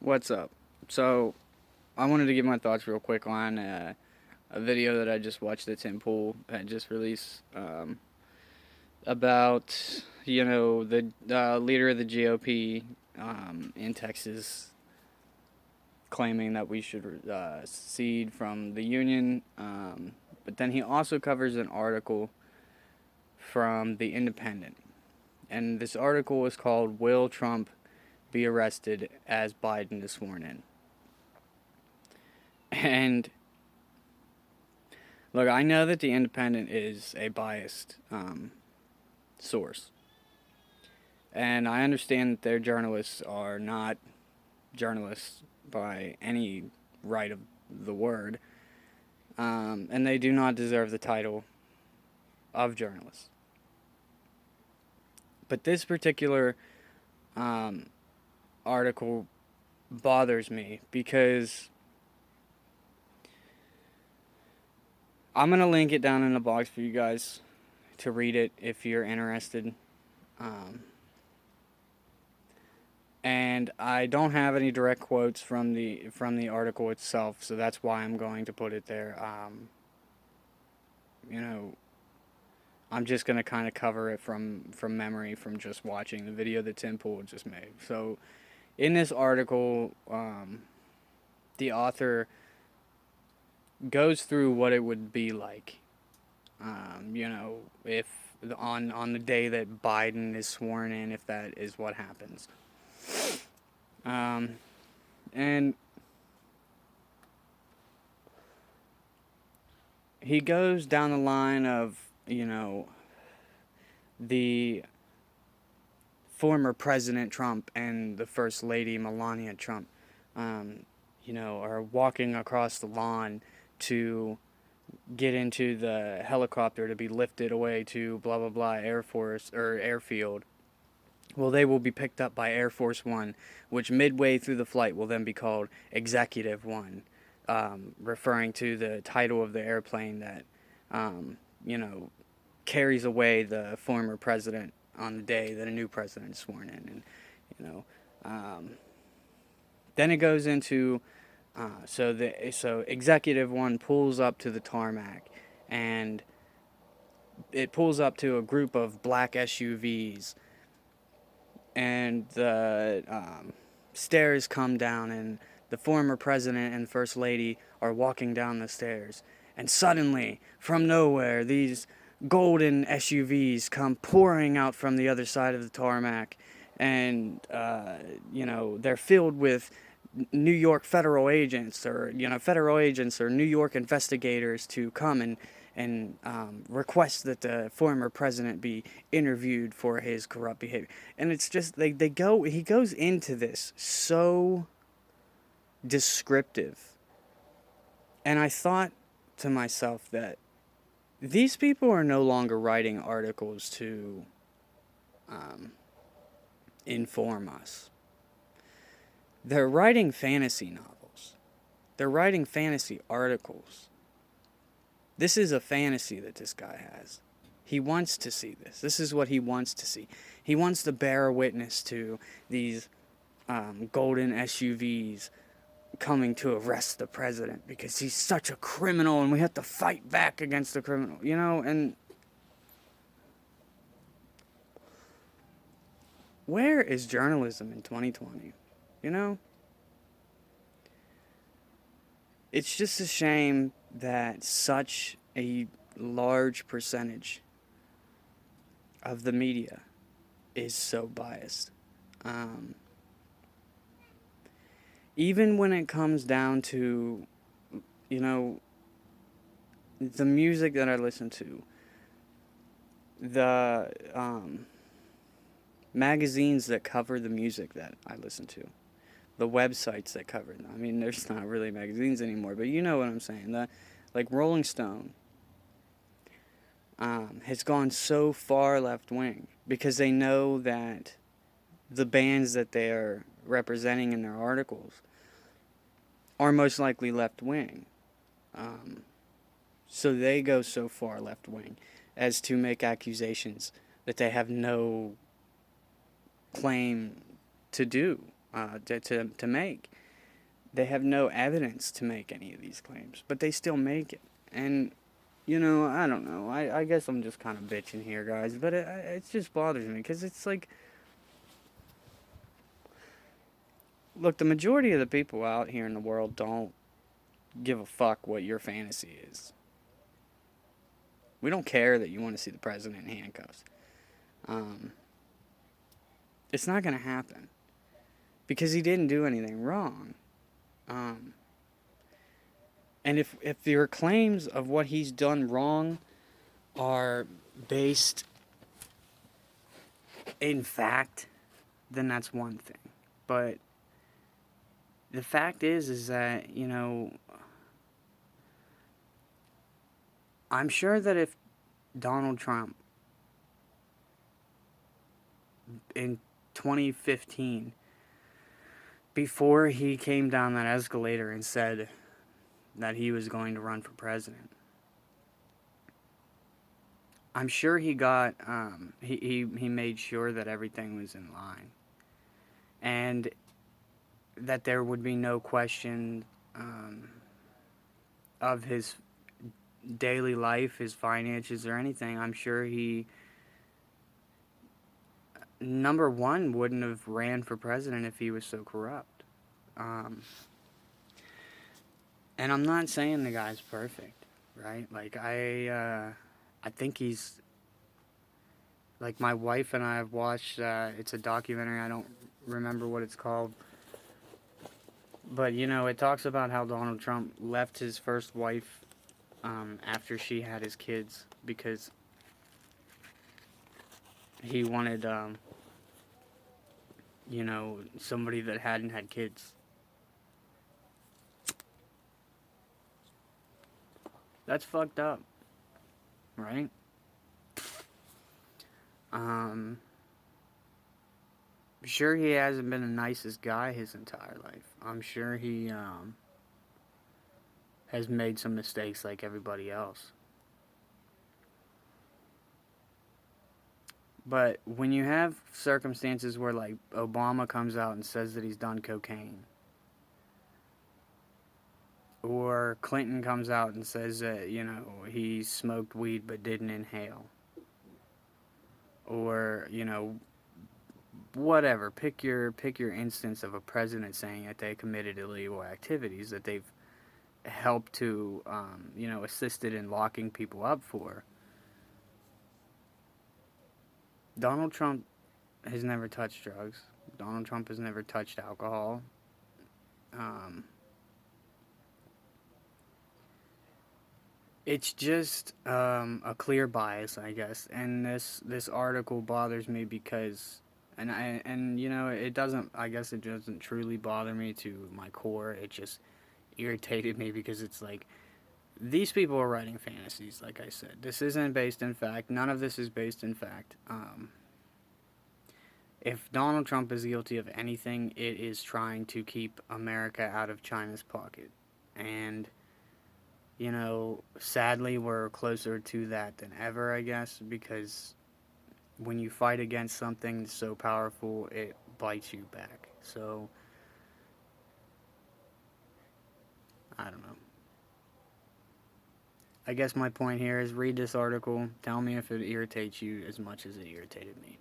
What's up? So, I wanted to give my thoughts real quick on a video that I just watched that Tim Pool had just released about, the leader of the GOP in Texas claiming that we should secede from the Union. But then he also covers an article from The Independent. And this article is called Will Trump Be Arrested as Biden is Sworn In? And look, I know that The Independent is a biased source. And I understand that their journalists are not journalists by any right of the word. And they do not deserve the title of journalists. But this particular article bothers me because I'm going to link it down in the box for you guys to read it if you're interested. And I don't have any direct quotes from the article itself, so that's why I'm going to put it there. You know, I'm just gonna kind of cover it from memory from just watching the video that Tim Pool just made. So, in this article, the author goes through what it would be like, if on the day that Biden is sworn in, if that is what happens. Um, and he goes down the line of, the former President Trump and the First Lady Melania Trump, are walking across the lawn to get into the helicopter to be lifted away to blah blah blah Air Force or airfield. Well, they will be picked up by Air Force One, which midway through the flight will then be called Executive One, referring to the title of the airplane that, um, you know, carries away the former president on the day that a new president is sworn in. And, you know, um, then it goes into, so Executive One pulls up to the tarmac, and it pulls up to a group of black SUVs, and the stairs come down, and the former president and first lady are walking down the stairs, and suddenly, from nowhere, these golden SUVs come pouring out from the other side of the tarmac, and they're filled with New York federal agents, or New York investigators to come and request that the former president be interviewed for his corrupt behavior. And it's just he goes into this so descriptive. And I thought to myself that these people are no longer writing articles to inform us. They're writing fantasy novels. They're writing fantasy articles. This is a fantasy that this guy has. He wants to see this. This is what he wants to see. He wants to bear witness to these golden SUVs coming to arrest the president because he's such a criminal and we have to fight back against the criminal, and where is journalism in 2020? You know? It's just a shame that such a large percentage of the media is so biased. Even when it comes down to, the music that I listen to, the magazines that cover the music that I listen to, the websites that cover them. I mean, there's not really magazines anymore, but you know what I'm saying. Like Rolling Stone has gone so far left wing because they know that the bands that they are representing in their articles are most likely left wing. So they go so far left wing as to make accusations that they have no claim to do. to make. They have no evidence to make any of these claims, but they still make it. And, I don't know. I guess I'm just kind of bitching here, guys, but it just bothers me because it's like, look, the majority of the people out here in the world don't give a fuck what your fantasy is. We don't care that you want to see the president in handcuffs. It's not going to happen because he didn't do anything wrong. And if your claims of what he's done wrong are based in fact, then that's one thing. But the fact is that, I'm sure that if Donald Trump in 2015, before he came down that escalator and said that he was going to run for president, I'm sure he got, he made sure that everything was in line. And that there would be no question of his daily life, his finances, or anything. I'm sure he, number one, wouldn't have ran for president if he was so corrupt. And I'm not saying the guy's perfect, right? Like, I think he's, like, my wife and I have watched, it's a documentary, I don't remember what it's called, but, it talks about how Donald Trump left his first wife after she had his kids because he wanted, somebody that hadn't had kids. That's fucked up, right? Sure, he hasn't been the nicest guy his entire life. I'm sure he has made some mistakes like everybody else. But when you have circumstances where, like, Obama comes out and says that he's done cocaine, or Clinton comes out and says that, he smoked weed but didn't inhale, or, whatever, pick your instance of a president saying that they committed illegal activities that they've helped to, assisted in locking people up for. Donald Trump has never touched drugs. Donald Trump has never touched alcohol. It's just a clear bias, I guess. And this article bothers me because, it doesn't. I guess it doesn't truly bother me to my core. It just irritated me because it's like, these people are writing fantasies, like I said. This isn't based in fact. None of this is based in fact. If Donald Trump is guilty of anything, it is trying to keep America out of China's pocket. And, sadly, we're closer to that than ever, I guess, because when you fight against something so powerful, it bites you back. So, I don't know. I guess my point here is read this article. Tell me if it irritates you as much as it irritated me.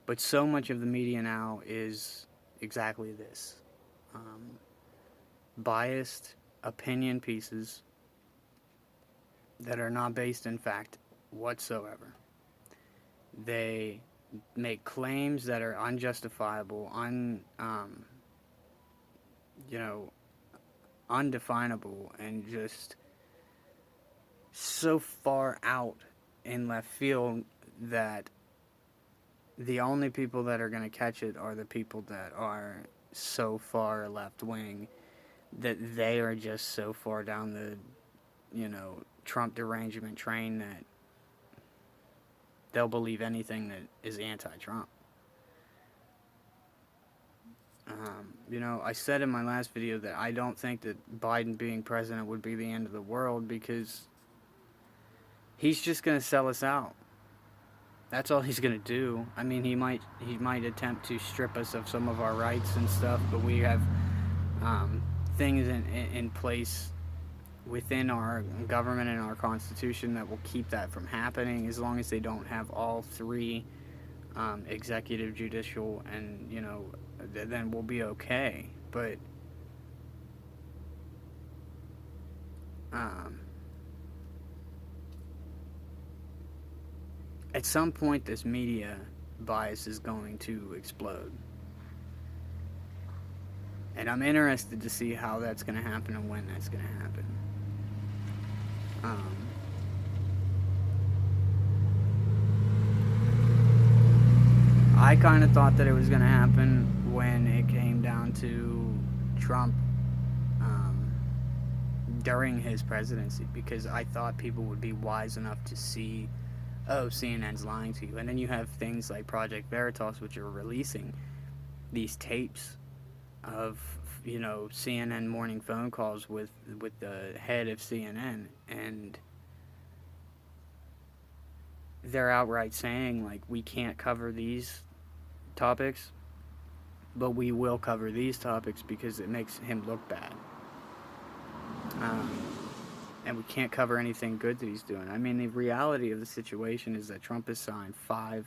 But so much of the media now is exactly this. Biased opinion pieces that are not based in fact whatsoever. They make claims that are unjustifiable, undefinable, and just so far out in left field that the only people that are going to catch it are the people that are so far left wing that they are just so far down the, Trump derangement train that they'll believe anything that is anti-Trump. I said in my last video that I don't think that Biden being president would be the end of the world because he's just going to sell us out. That's all he's gonna do. I mean, he might attempt to strip us of some of our rights and stuff, but we have um, things in place within our government and our constitution that will keep that from happening, as long as they don't have all three, executive, judicial, and then we'll be okay. But um, at some point, this media bias is going to explode, and I'm interested to see how that's going to happen and when that's going to happen. Um, I kind of thought that it was going to happen when it came down to Trump, um, during his presidency, because I thought people would be wise enough to see, oh, CNN's lying to you. And then you have things like Project Veritas, which are releasing these tapes of CNN morning phone calls with the head of CNN, and they're outright saying, like, we can't cover these topics, but we will cover these topics because it makes him look bad. Um, and we can't cover anything good that he's doing. I mean, the reality of the situation is that Trump has signed 5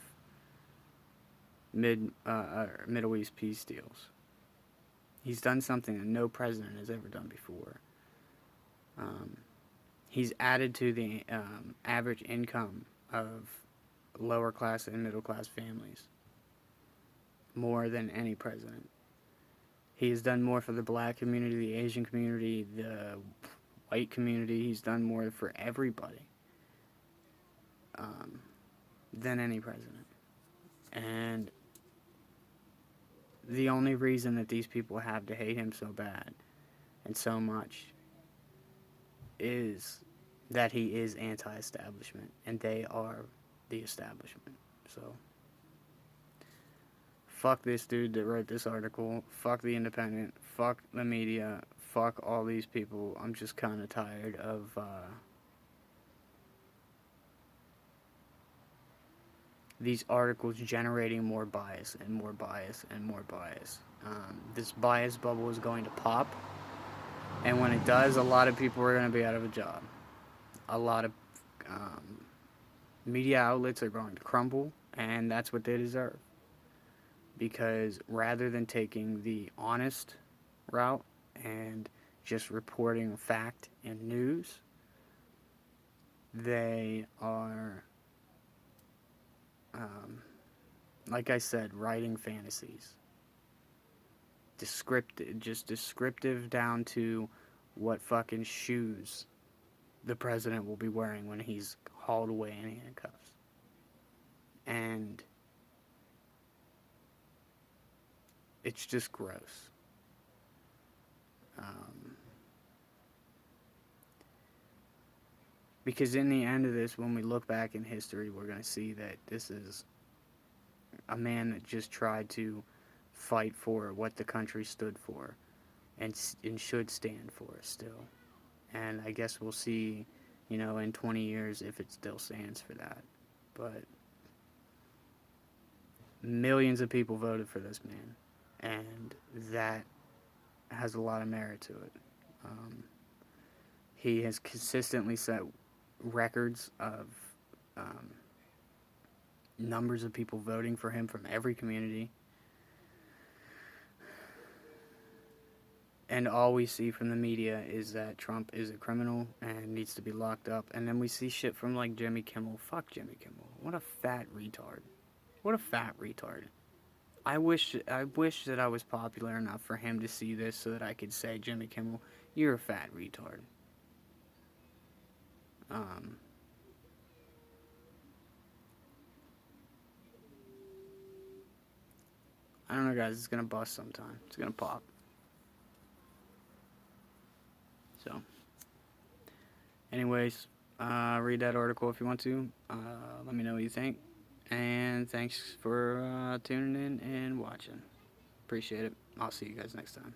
Middle East peace deals. He's done something that no president has ever done before. Um, he's added to the average income of lower class and middle class families more than any president. He has done more for the black community, the Asian community, the white community. He's done more for everybody um, than any president. And the only reason that these people have to hate him so bad and so much is that he is anti-establishment, and they are the establishment. So, fuck this dude that wrote this article. Fuck the Independent. Fuck the media. Fuck all these people. I'm just kind of tired of these articles generating more bias and more bias and more bias. This bias bubble is going to pop, and when it does, a lot of people are going to be out of a job. A lot of um, media outlets are going to crumble, and that's what they deserve. Because rather than taking the honest route and just reporting fact and news, they are, like I said, writing fantasies. Descriptive down to what fucking shoes the president will be wearing when he's hauled away in handcuffs. And it's just gross. Because in the end of this, when we look back in history, we're going to see that this is a man that just tried to fight for what the country stood for and should stand for still. And I guess we'll see, in 20 years if it still stands for that. But millions of people voted for this man, and that has a lot of merit to it. He has consistently set records of numbers of people voting for him from every community. And all we see from the media is that Trump is a criminal and needs to be locked up. And then we see shit from like Jimmy Kimmel. Fuck Jimmy Kimmel. What a fat retard. What a fat retard. I wish that I was popular enough for him to see this so that I could say, Jimmy Kimmel, you're a fat retard. I don't know, guys. It's gonna bust sometime. It's gonna pop. So, anyways, read that article if you want to. Let me know what you think. And thanks for tuning in and watching. Appreciate it. I'll see you guys next time.